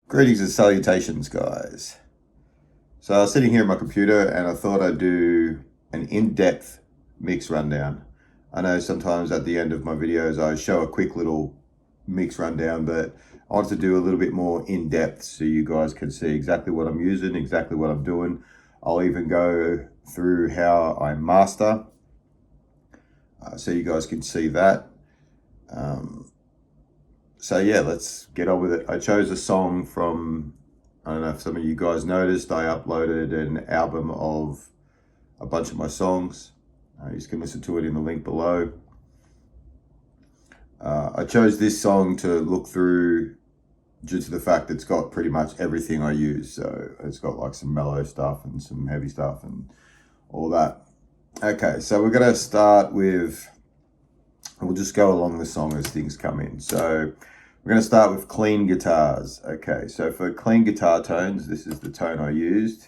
Greetings and salutations, guys. So I was sitting here at my computer and I thought I'd do an in-depth mix rundown. I know sometimes at the end of my videos I show a quick little mix rundown, but I wanted to do a little bit more in-depth so you guys can see exactly what I'm using, exactly what I'm doing. I'll even go through how I master, so you guys can see that. So yeah, let's get on with it. I chose a song from, I don't know if some of you guys noticed, I uploaded an album of a bunch of my songs. You can listen to it in the link below. I chose this song to look through due to the fact it's got pretty much everything I use. So it's got like some mellow stuff and some heavy stuff and all that. Okay, so we're gonna start with, we'll just go along the song as things come in. So we're going to start with clean guitars. Okay, so for clean guitar tones, this is the tone I used.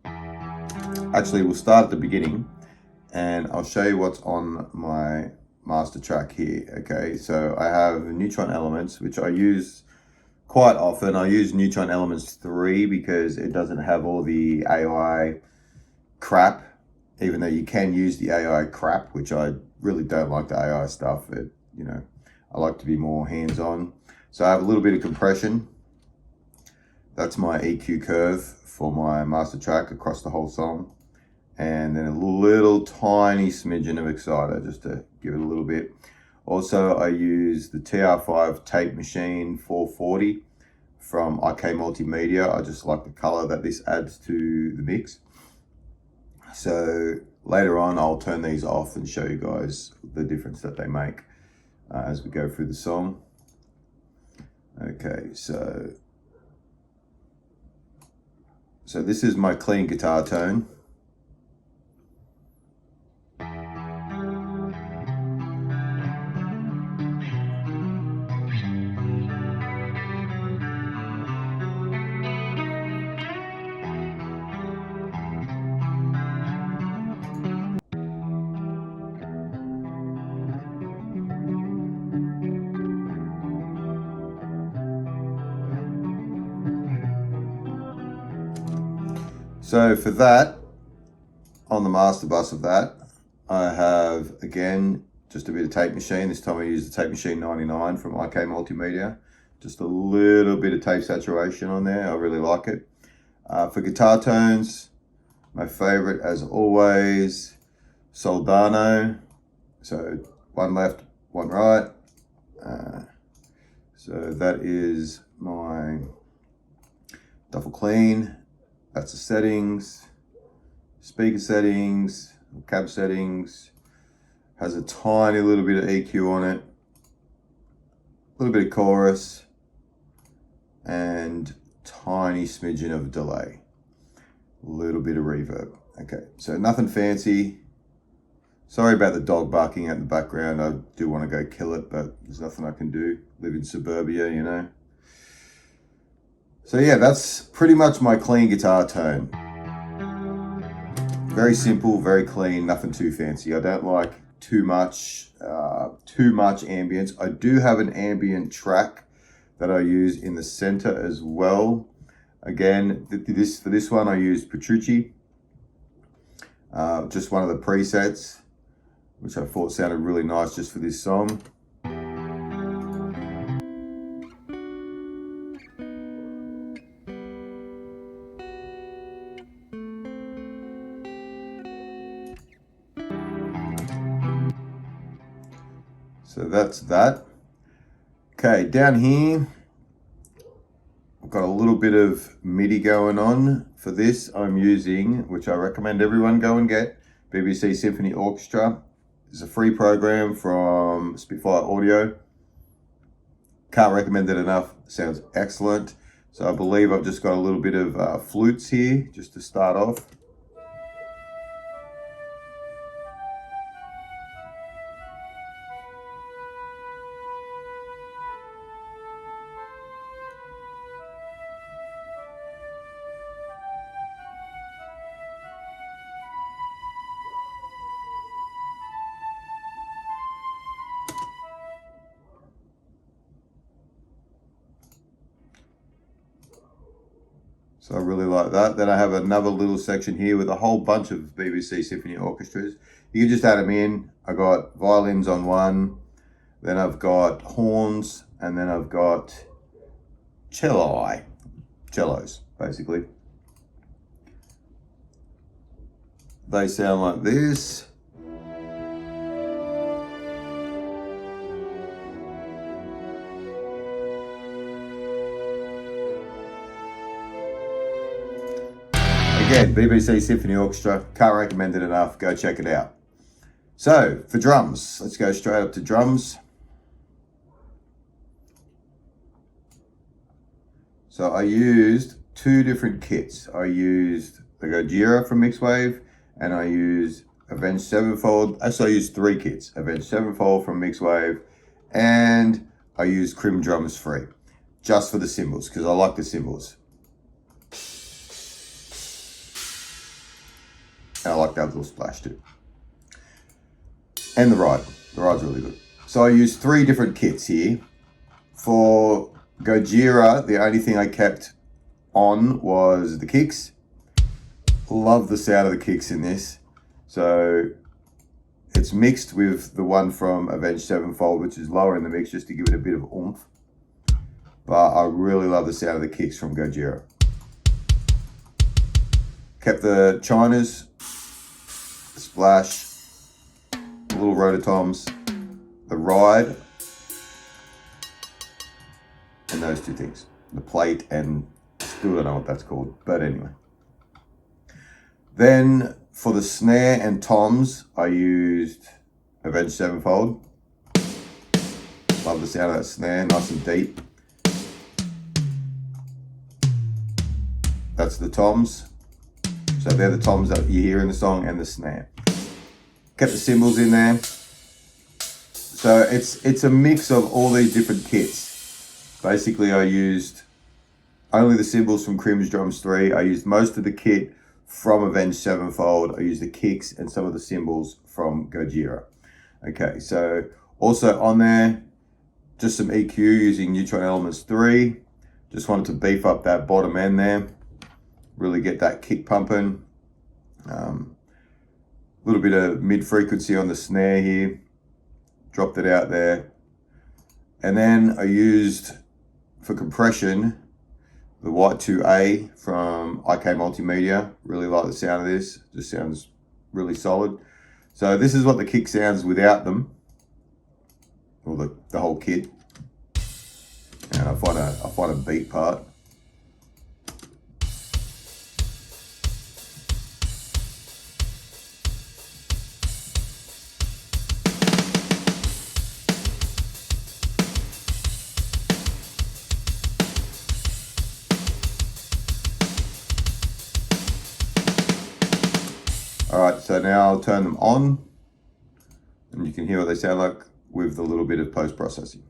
Actually, we'll start at the beginning and I'll show you what's on my master track here. Okay, so I have Neutron Elements, which I use quite often. I use Neutron Elements 3 because it doesn't have all the AI crap, even though you can use the AI crap, which I really don't like the AI stuff. I like to be more hands-on. So I have a little bit of compression. That's my EQ curve for my master track across the whole song. And then a little tiny smidgen of exciter just to give it a little bit. Also, I use the TR5 Tape Machine 440 from IK Multimedia. I just like the color that this adds to the mix. So later on, I'll turn these off and show you guys the difference that they make as we go through the song. Okay, so this is my clean guitar tone. So for that, on the master bus of that, I have, again, just a bit of Tape Machine. This time I use the Tape Machine 99 from IK Multimedia. Just a little bit of tape saturation on there. I really like it. For guitar tones, my favorite, as always, Soldano. So one left, one right. So that is my duffel clean. That's the settings, speaker settings, cab settings. Has a tiny little bit of EQ on it, a little bit of chorus, and tiny smidgen of delay, a little bit of reverb. Okay, so nothing fancy. Sorry about the dog barking out in the background. I do want to go kill it, but there's nothing I can do. Live in suburbia, you know. So yeah, that's pretty much my clean guitar tone. Very simple, very clean, nothing too fancy. I don't like too much ambience. I do have an ambient track that I use in the center as well. Again, for this one I used Petrucci, just one of the presets, which I thought sounded really nice just for this song. So that's that. Okay, down here, I've got a little bit of MIDI going on. For this, I'm using, which I recommend everyone go and get, BBC Symphony Orchestra. It's a free program from Spitfire Audio. Can't recommend it enough. Sounds excellent. So I believe I've just got a little bit of flutes here, just to start off. So I really like that. Then I have another little section here with a whole bunch of BBC Symphony Orchestras. You can just add them in. I got violins on one, then I've got horns, and then I've got cellos, basically. They sound like this. Again, BBC Symphony Orchestra, can't recommend it enough, go check it out. So, for drums, let's go straight up to drums. So I used two different kits. I used the Gojira from Mixwave, and I used Avenged Sevenfold. Actually, I used three kits. Avenged Sevenfold from Mixwave, and I used Crim Drums Free, just for the cymbals, because I like the cymbals. And I like that little splash too. And the ride. The ride's really good. So I used three different kits here. For Gojira, the only thing I kept on was the kicks. Love the sound of the kicks in this. So it's mixed with the one from Avenged Sevenfold, which is lower in the mix, just to give it a bit of oomph. But I really love the sound of the kicks from Gojira. Kept the chinas, the splash, the little rototoms, the ride, and those two things. The plate and still don't know what that's called, but anyway. Then for the snare and toms, I used Avenged Sevenfold. Love the sound of that snare, nice and deep. That's the toms. So they're the toms that you hear in the song and the snare. Kept the cymbals in there. So it's a mix of all these different kits. Basically, I used only the cymbals from Crim's Drums 3. I used most of the kit from Avenged Sevenfold. I used the kicks and some of the cymbals from Gojira. Okay, so also on there, just some EQ using Neutron Elements 3. Just wanted to beef up that bottom end there. Really get that kick pumping. Little bit of mid frequency on the snare here. Dropped it out there. And then I used, for compression, the White 2A from IK Multimedia. Really like the sound of this. Just sounds really solid. So this is what the kick sounds without them. Or the whole kit. And I find a beat part. Alright, so now I'll turn them on and you can hear what they sound like with a little bit of post-processing.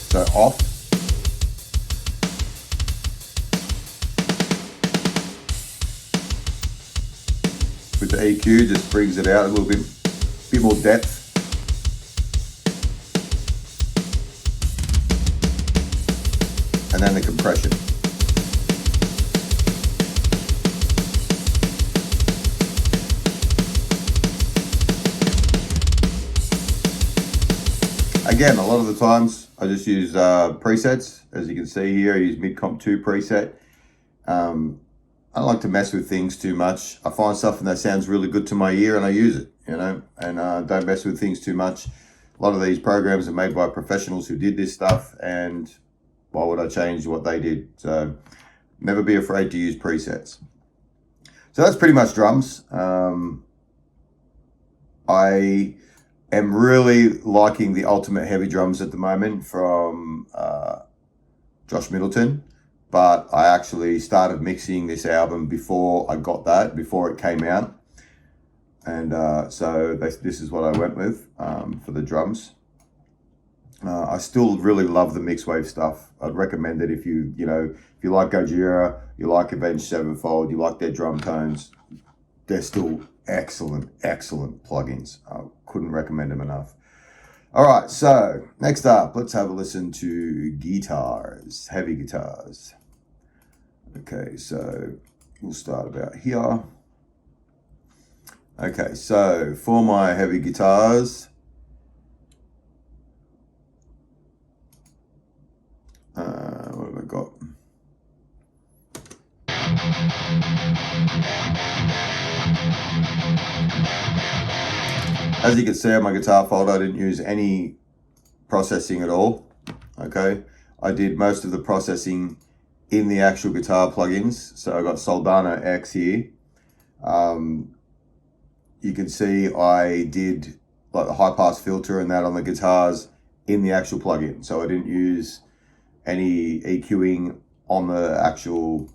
So off. With the EQ, just brings it out a little bit more depth. And then the compression. Again, a lot of the times I just use presets. As you can see here, I use Mid-Comp 2 preset. I don't like to mess with things too much. I find something that sounds really good to my ear and I use it, you know, and don't mess with things too much. A lot of these programs are made by professionals who did this stuff, and why would I change what they did? So never be afraid to use presets. So that's pretty much drums. I am really liking the Ultimate Heavy Drums at the moment from Josh Middleton. But I actually started mixing this album before I got that, before it came out. And so this is what I went with for the drums. I still really love the mixed wave stuff. I'd recommend it if you like Gojira, you like Avenged Sevenfold, you like their drum tones. They're still excellent plugins. I couldn't recommend them enough. All right, so next up, let's have a listen to guitars, heavy guitars. Okay, so we'll start about here. Okay, so for my heavy guitars, what have I got? As you can see on my guitar folder, I didn't use any processing at all. Okay, I did most of the processing in the actual guitar plugins. So I got Soldano X here. You can see I did like the high pass filter and that on the guitars in the actual plugin. So I didn't use any EQing on the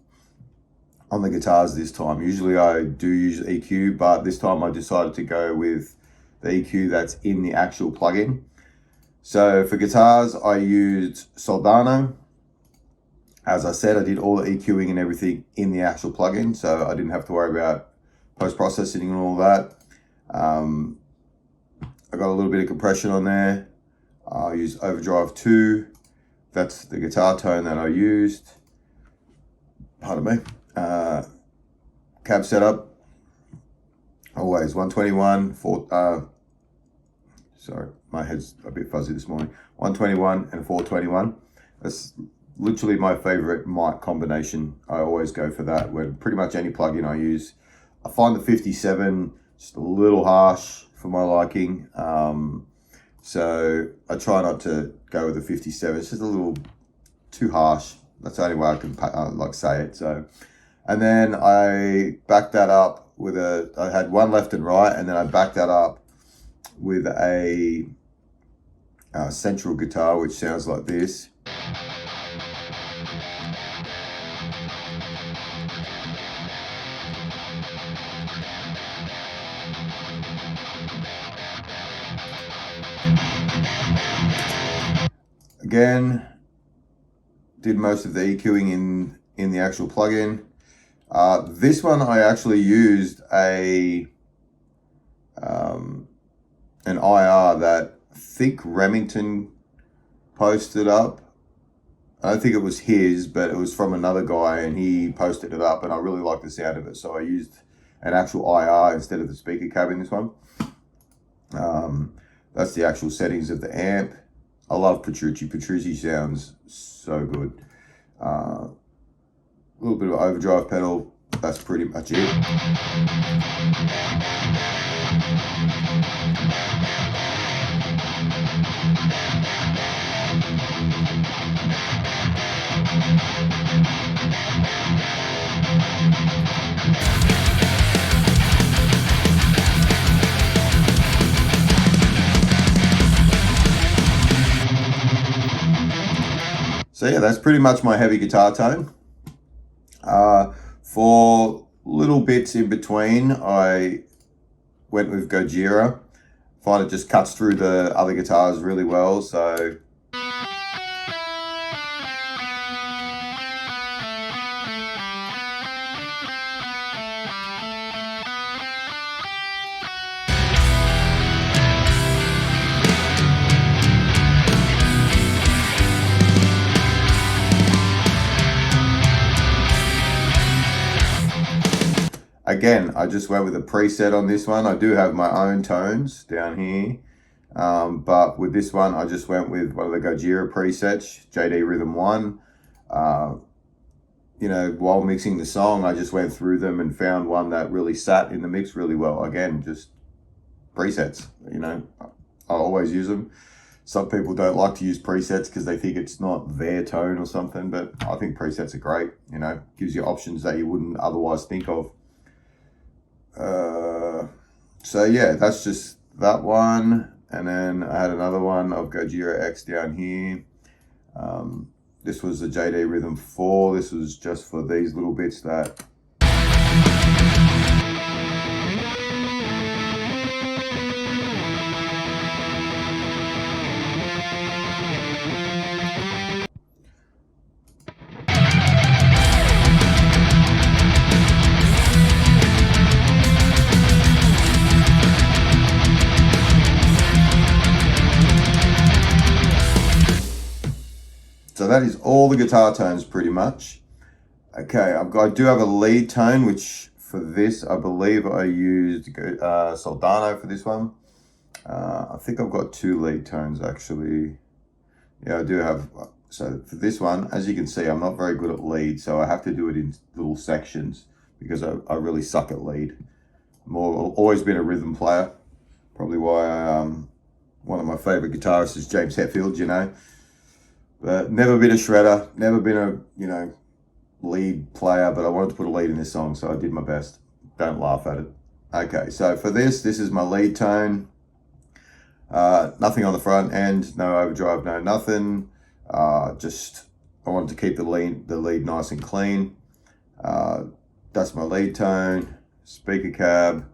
guitars this time. Usually I do use EQ, but this time I decided to go with the EQ that's in the actual plugin. So for guitars, I used Soldano. As I said, I did all the EQing and everything in the actual plugin, so I didn't have to worry about post-processing and all that. I got a little bit of compression on there. I used Overdrive 2. That's the guitar tone that I used. Pardon me. Cab setup. Always 121, sorry, my head's a bit fuzzy this morning. 121 and 421. That's literally my favorite mic combination. I always go for that with pretty much any plugin I use. I find the 57 just a little harsh for my liking. So I try not to go with the 57. It's just a little too harsh. That's the only way I can say it. So, and then I backed that up with I had one left and right, and then I backed that up with a central guitar, which sounds like this. Again, did most of the EQing in the actual plugin. This one I actually used an IR that I think Remington posted up. I don't think it was his, but it was from another guy, and he posted it up, and I really liked the sound of it, so I used an actual IR instead of the speaker cab in this one. That's the actual settings of the amp. I love Petrucci. Petrucci sounds so good. A little bit of overdrive pedal. That's pretty much it. So yeah, that's pretty much my heavy guitar tone. For little bits in between, I went with Gojira. Find it just cuts through the other guitars really well. So again, I just went with a preset on this one. I do have my own tones down here. But with this one, I just went with one of the Gojira presets, JD Rhythm 1. While mixing the song, I just went through them and found one that really sat in the mix really well. Again, just presets, I always use them. Some people don't like to use presets because they think it's not their tone or something, but I think presets are great, gives you options that you wouldn't otherwise think of. So yeah, that's just that one. And then I had another one of Gojira X down here. This was the JD Rhythm 4. This was just for these little bits that that is all the guitar tones pretty much. Okay, I do have a lead tone, which for this, I believe I used Soldano for this one. I think I've got 2 lead tones actually. Yeah, I do have. So for this one, as you can see, I'm not very good at lead, so I have to do it in little sections because I really suck at lead. I've always been a rhythm player. Probably why one of my favorite guitarists is James Hetfield, you know. But never been a shredder, never been a, lead player, but I wanted to put a lead in this song, so I did my best. Don't laugh at it. Okay, so for this is my lead tone. Nothing on the front end, no overdrive, no nothing. Just I wanted to keep the lead nice and clean. That's my lead tone. Speaker cab.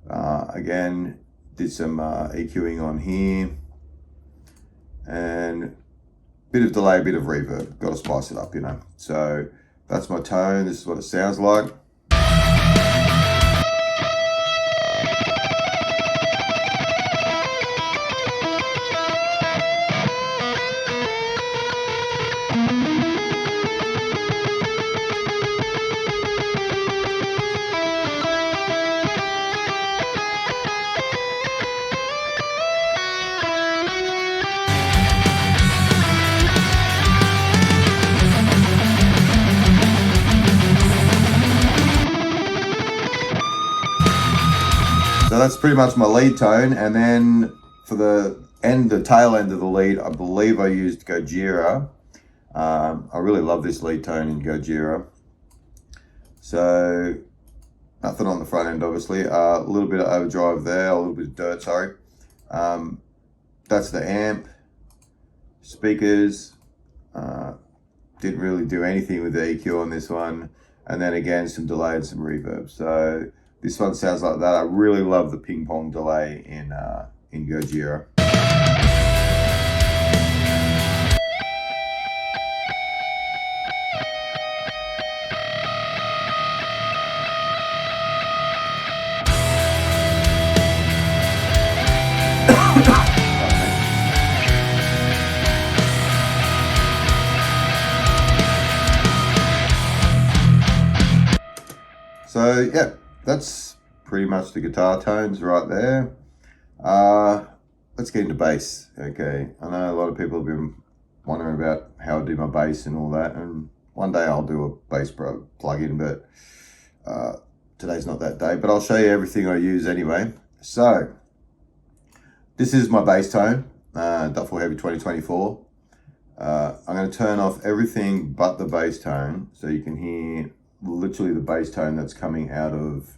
Again, did some EQing on here, and bit of delay, bit of reverb. Got to spice it up, you know. So that's my tone. This is what it sounds like. So that's pretty much my lead tone, and then for the tail end of the lead, I believe I used Gojira. I really love this lead tone in Gojira. So nothing on the front end, obviously. A little bit of overdrive there, a little bit of dirt, sorry. That's the amp, speakers. Didn't really do anything with the EQ on this one, and then again some delay and some reverb. So this one sounds like that. I really love the ping pong delay in Gojira. So yeah, that's pretty much the guitar tones right there. Let's get into bass. Okay, I know a lot of people have been wondering about how I do my bass and all that, and one day I'll do a bass plug-in, but today's not that day. But I'll show you everything I use anyway. So this is my bass tone, Duffel Heavy 2024. I'm going to turn off everything but the bass tone, so you can hear literally the bass tone that's coming out of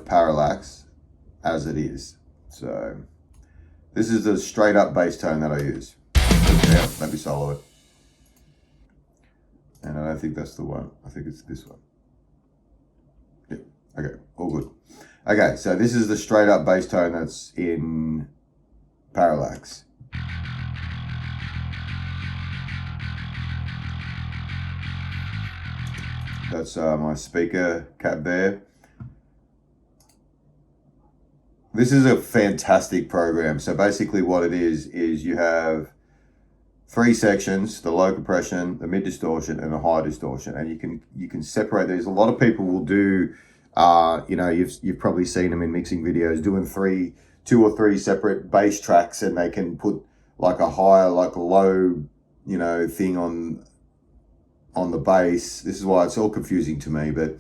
parallax as it is. So this is the straight up bass tone that I use. Yeah, let me solo it. And I don't think that's the one. I think it's this one. Yeah. Okay, all good. Okay, so this is the straight up bass tone that's in parallax. That's my speaker cab there. This is a fantastic program. So basically what it is you have 3 sections: the low compression, the mid distortion, and the high distortion. And you can separate these. A lot of people will do, you've probably seen them in mixing videos doing 2 or 3 separate bass tracks, and they can put like a high, like a low, thing on the bass. This is why it's all confusing to me, but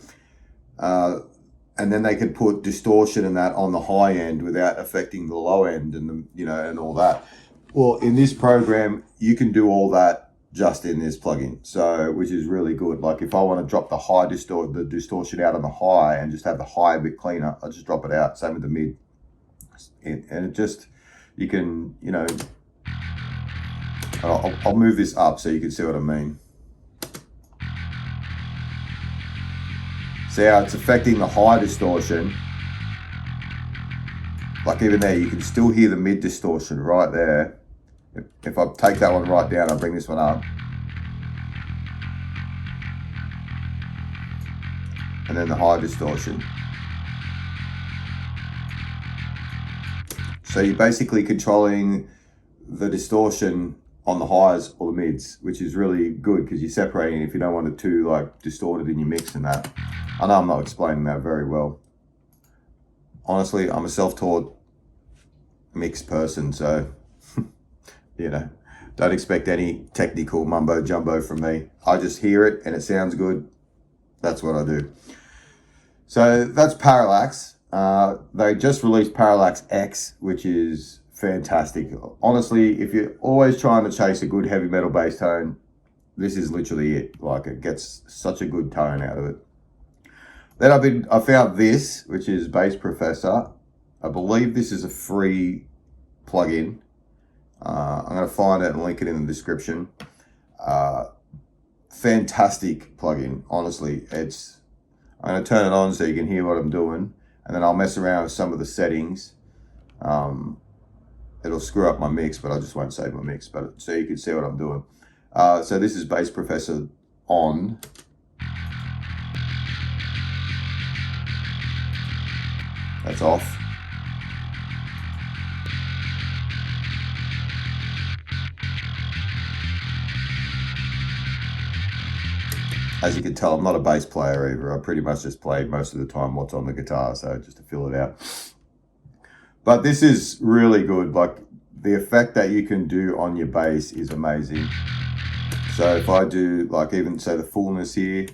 and then they can put distortion and that on the high end without affecting the low end and and all that. Well, in this program you can do all that just in this plugin, so which is really good. Like if I want to drop the distortion out on the high and just have the high a bit cleaner, I just drop it out. Same with the mid, and it just, you can, I'll move this up so you can see what I mean. See how it's affecting the high distortion? Like even there, you can still hear the mid distortion right there. If I take that one right down, I'll bring this one up. And then the high distortion. So you're basically controlling the distortion on the highs or the mids, which is really good because you're separating if you don't want it too like distorted in your mix and that. I know I'm not explaining that very well. Honestly, I'm a self-taught mix person, so you know, don't expect any technical mumbo jumbo from me. I just hear it and it sounds good. That's what I do. So that's Parallax. They just released Parallax X, which is fantastic. Honestly, if you're always trying to chase a good heavy metal bass tone, this is literally it. Like, it gets such a good tone out of it. Then I found this, which is Bass Professor. I believe this is a free plugin. I'm going to find it and link it in the description. Fantastic plugin, honestly. I'm going to turn it on so you can hear what I'm doing, and then I'll mess around with some of the settings. It'll screw up my mix, but I just won't save my mix, but so you can see what I'm doing. So this is Bass Professor on. That's off. As you can tell, I'm not a bass player either. I pretty much just play most of the time what's on the guitar, so just to fill it out. But this is really good. Like, the effect that you can do on your bass is amazing. So if I do, like, even say the fullness here,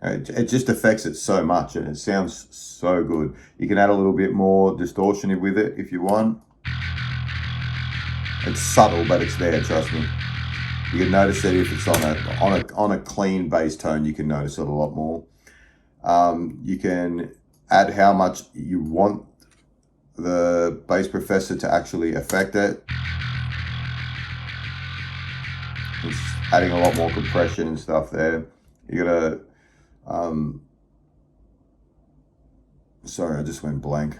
it just affects it so much and it sounds so good. You can add a little bit more distortion with it if you want. It's subtle, but it's there, trust me. You can notice that if it's on a clean bass tone, you can notice it a lot more. You can add how much you want the Bass Professor to actually affect it. It's adding a lot more compression and stuff there. You gotta, sorry, I just went blank.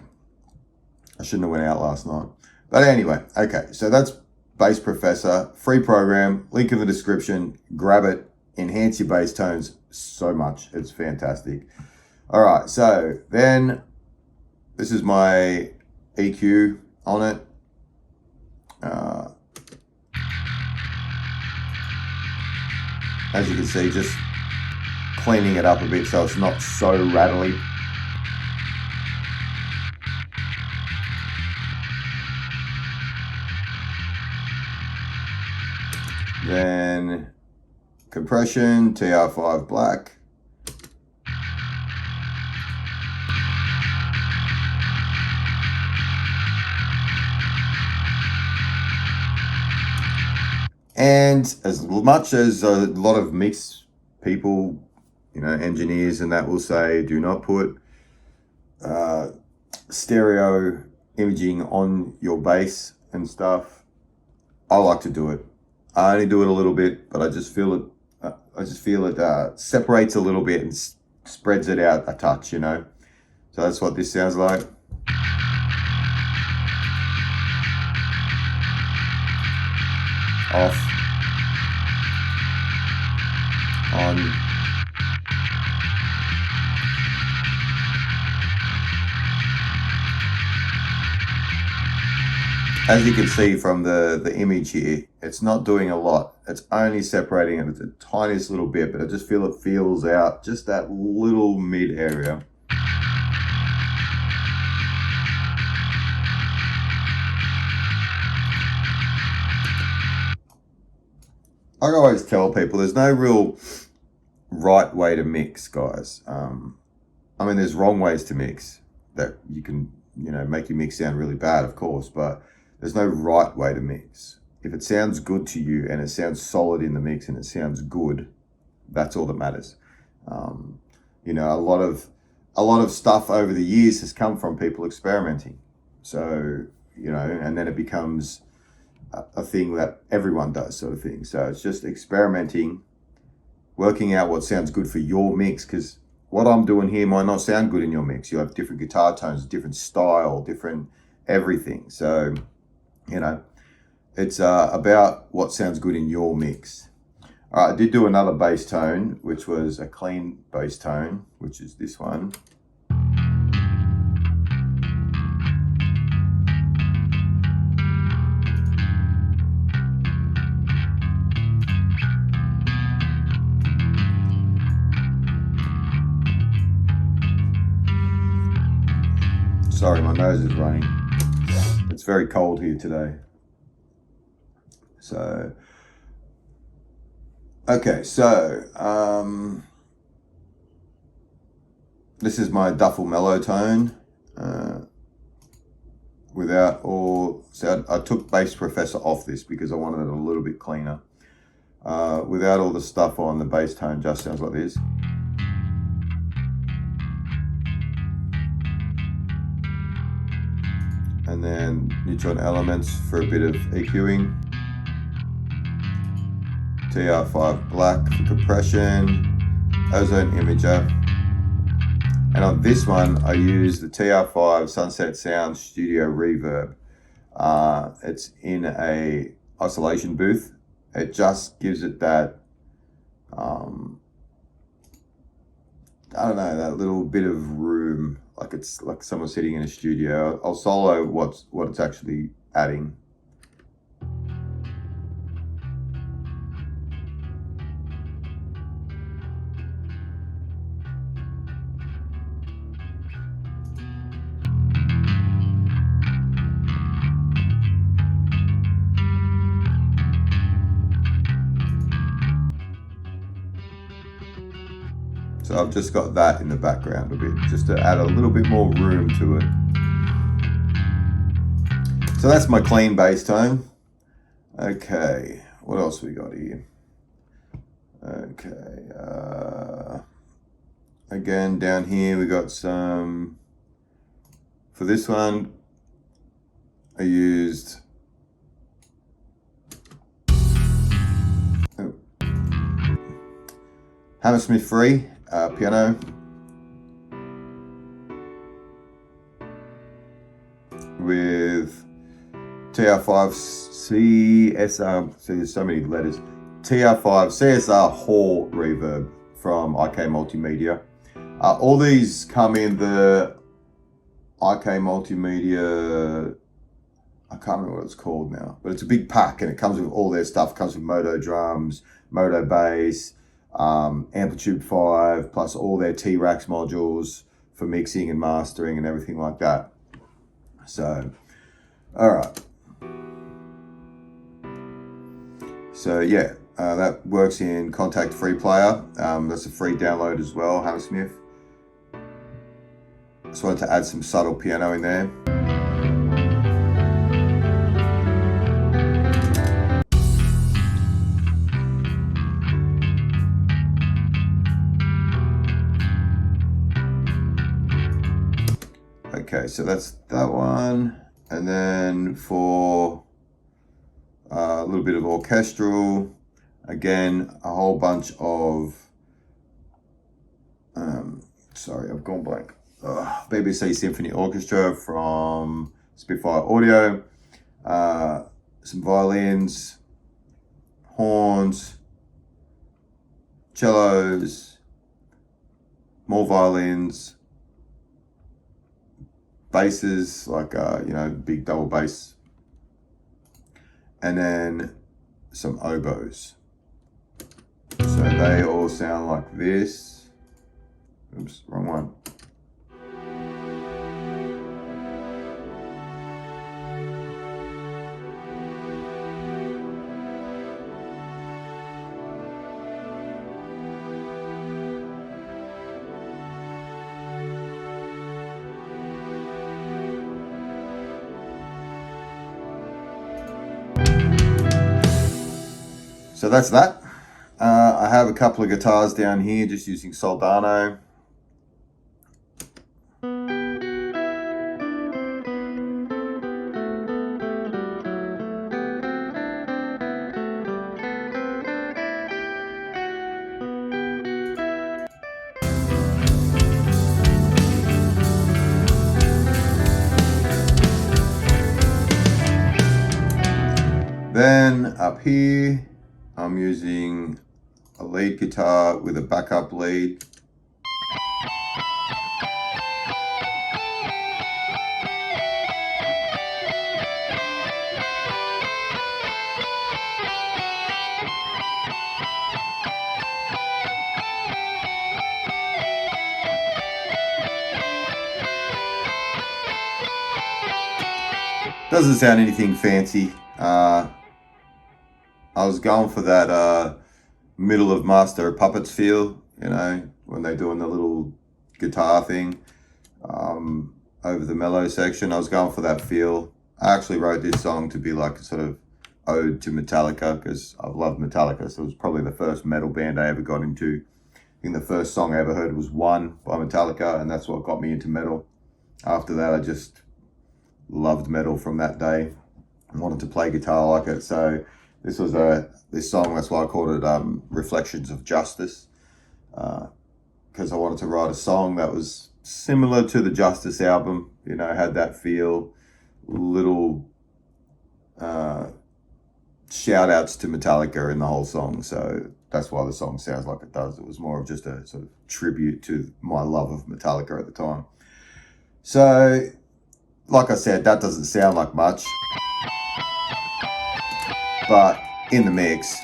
I shouldn't have went out last night. But anyway, okay, so that's Bass Professor, free program, link in the description, grab it, enhance your bass tones so much. It's fantastic. All right, so then this is my EQ on it. As you can see, just cleaning it up a bit so it's not so rattly. Then compression, TR5 black. And as much as a lot of mix people, you know, engineers and that will say, do not put stereo imaging on your bass and stuff, I like to do it. I only do it a little bit, but I just feel it separates a little bit and spreads it out a touch, you know. So that's what this sounds like. Off. On. As you can see from the image here, it's not doing a lot. It's only separating it the tiniest little bit, but I just feel it feels out just that little mid area. I always tell people there's no real right way to mix, guys. I mean, there's wrong ways to mix that you can, you know, make your mix sound really bad, of course, but there's no right way to mix. If it sounds good to you and it sounds solid in the mix and it sounds good, that's all that matters. You know, a lot of stuff over the years has come from people experimenting. So, you know, and then it becomes a thing that everyone does, sort of thing. So it's just experimenting, working out what sounds good for your mix, because what I'm doing here might not sound good in your mix. You have different guitar tones, different style, different everything. So, you know, it's about what sounds good in your mix. All right, I did do another bass tone, which was a clean bass tone, which is this one. Sorry, my nose is running. It's very cold here today. So, okay, so this is my Duffel Mellow tone. Without all, so I took Bass Professor off this because I wanted it a little bit cleaner. Without all the stuff on, the bass tone just sounds like this. And then neutron elements for a bit of EQing. TR5 black for compression, ozone imager. And on this one, I use the TR5 Sunset Sound Studio Reverb. It's in a isolation booth. It just gives it that, I don't know, that little bit of room, like it's like someone sitting in a studio. I'll solo what it's actually adding. So I've just got that in the background a bit, just to add a little bit more room to it. So that's my clean bass tone. Okay, what else we got here? Okay, again, down here we got some, for this one, I used Hammersmith Free piano. With TR5 CSR, see there's so many letters, TR5 CSR Hall reverb from IK Multimedia. All these come in the IK Multimedia, I can't remember what it's called now, but it's a big pack and it comes with all their stuff. It comes with Moto drums, Moto bass, Amplitude 5, plus all their T-Rax modules for mixing and mastering and everything like that. So, all right. So yeah, that works in Contact Free Player. That's a free download as well, Hammersmith. Just wanted to add some subtle piano in there. Okay, so that's that one. And then for a little bit of orchestral, again, a whole bunch of, sorry, I've gone blank. BBC Symphony Orchestra from Spitfire Audio, some violins, horns, cellos, more violins, basses, like, big double bass, and then some oboes. So they all sound like this. Oops, wrong one. So that's that. I have a couple of guitars down here just using Soldano. up here, I'm using a lead guitar with a backup lead. Doesn't sound anything fancy. I was going for that middle of Master of Puppets feel, you know, when they're doing the little guitar thing over the mellow section. I was going for that feel. I actually wrote this song to be like a sort of ode to Metallica, because I've loved Metallica, so it was probably the first metal band I ever got into. I think the first song I ever heard was One by Metallica, and that's what got me into metal. After that, I just loved metal from that day and wanted to play guitar like it. So this was this song, that's why I called it Reflections of Justice, because I wanted to write a song that was similar to the Justice album, you know, had that feel, little shout outs to Metallica in the whole song. So that's why the song sounds like it does. It was more of just a sort of tribute to my love of Metallica at the time. So like I said, that doesn't sound like much, but in the mix,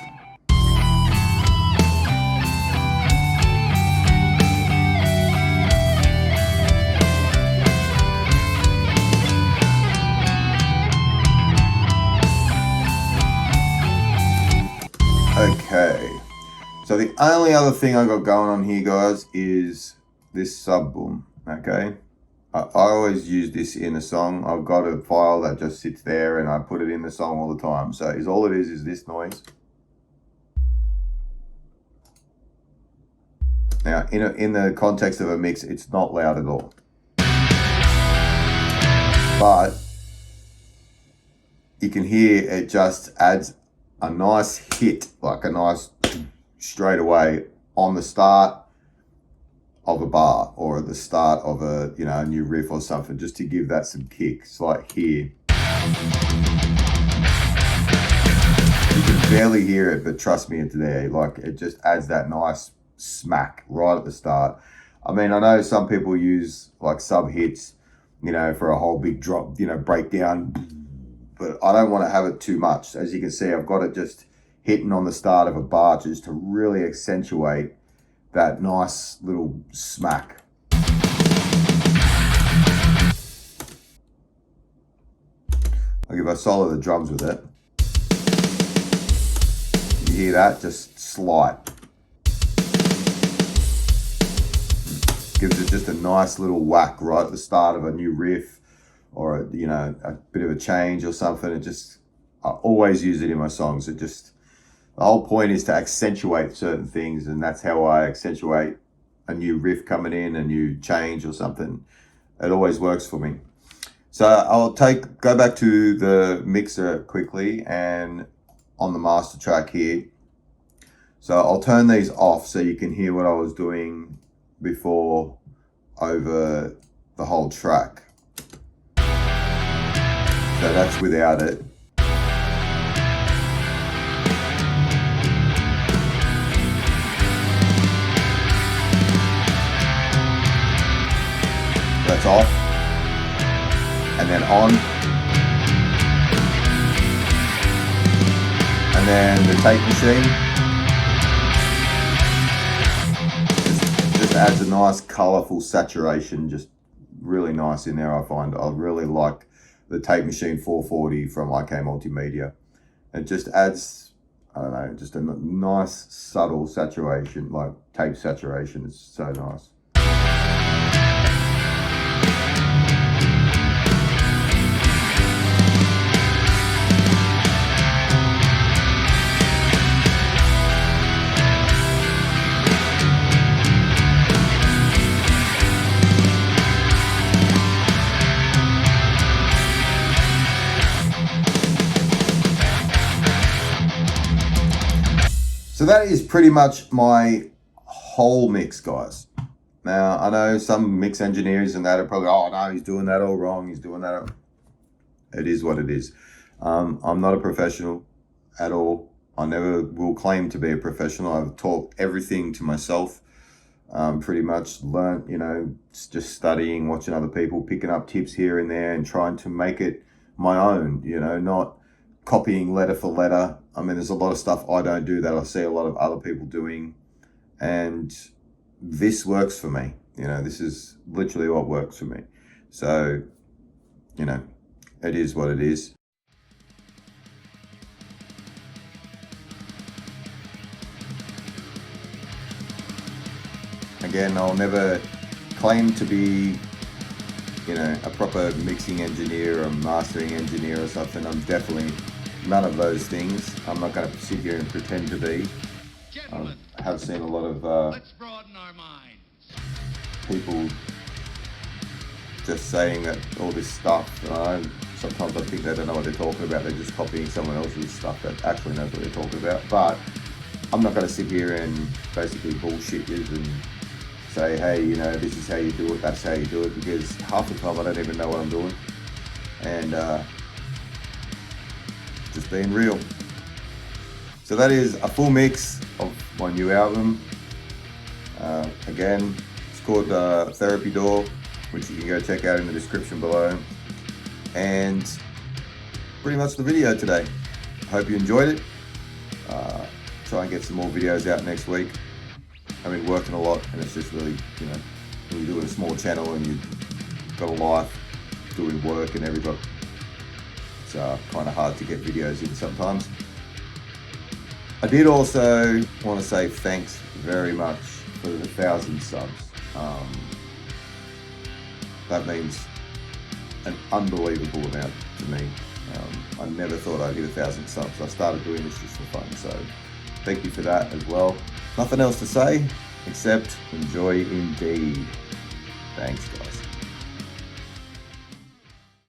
okay. So the only other thing I got going on here, guys, is this sub boom, okay? I always use this in a song. I've got a file that just sits there and I put it in the song all the time. So all it is this noise. Now, in the context of a mix, it's not loud at all. But you can hear it just adds a nice hit, like a nice straight away on the start of a bar or at the start of a, you know, a new riff or something, just to give that some kick. It's like here. You can barely hear it, but trust me, it's there. Like, it just adds that nice smack right at the start. I mean, I know some people use like sub hits, you know, for a whole big drop, you know, breakdown, but I don't want to have it too much. As you can see, I've got it just hitting on the start of a bar just to really accentuate that nice little smack. I'll give a solo the drums with it. You hear that? Just slight. Gives it just a nice little whack right at the start of a new riff, or a, you know, a bit of a change or something. I always use it in my songs. The whole point is to accentuate certain things, and that's how I accentuate a new riff coming in, a new change or something. It always works for me. So I'll go back to the mixer quickly and on the master track here. So I'll turn these off so you can hear what I was doing before over the whole track. So that's without it. That's off, and then on, and then the tape machine just adds a nice colourful saturation, just really nice in there. I find I really like the tape machine 440 from IK Multimedia. It just adds, I don't know, just a nice subtle saturation, like tape saturation. It's so nice. So that is pretty much my whole mix, guys. Now, I know some mix engineers and that are probably, oh no, he's doing that all wrong. He's doing that. It is what it is. I'm not a professional. at all. I never will claim to be a professional. I've taught everything to myself. Pretty much learnt, just studying, watching other people, picking up tips here and there and trying to make it my own, not copying letter for letter. I mean, there's a lot of stuff I don't do that I see a lot of other people doing, and this works for me. This is literally what works for me. So, it is what it is. Again, I'll never claim to be, a proper mixing engineer or mastering engineer or something. I'm definitely none of those things. I'm not going to sit here and pretend to be. I have seen a lot of let's broaden our minds. People just saying that all this stuff. Sometimes I think they don't know what they're talking about. They're just copying someone else's stuff that actually knows what they're talking about. But I'm not going to sit here and basically bullshit you and say, hey, this is how you do it, that's how you do it, because half the time I don't even know what I'm doing. And just being real. So that is a full mix of my new album. Again, it's called Therapy Door, which you can go check out in the description below. And pretty much the video today. Hope you enjoyed it. Try and get some more videos out next week. I've been working a lot, and it's just really, when you're doing a small channel and you've got a life, doing work and everything, it's kind of hard to get videos in sometimes. I did also want to say thanks very much for the 1,000 subs. That means an unbelievable amount to me. I never thought I'd hit 1,000 subs. I started doing this just for fun, so thank you for that as well. Nothing else to say except enjoy indeed. Thanks, guys.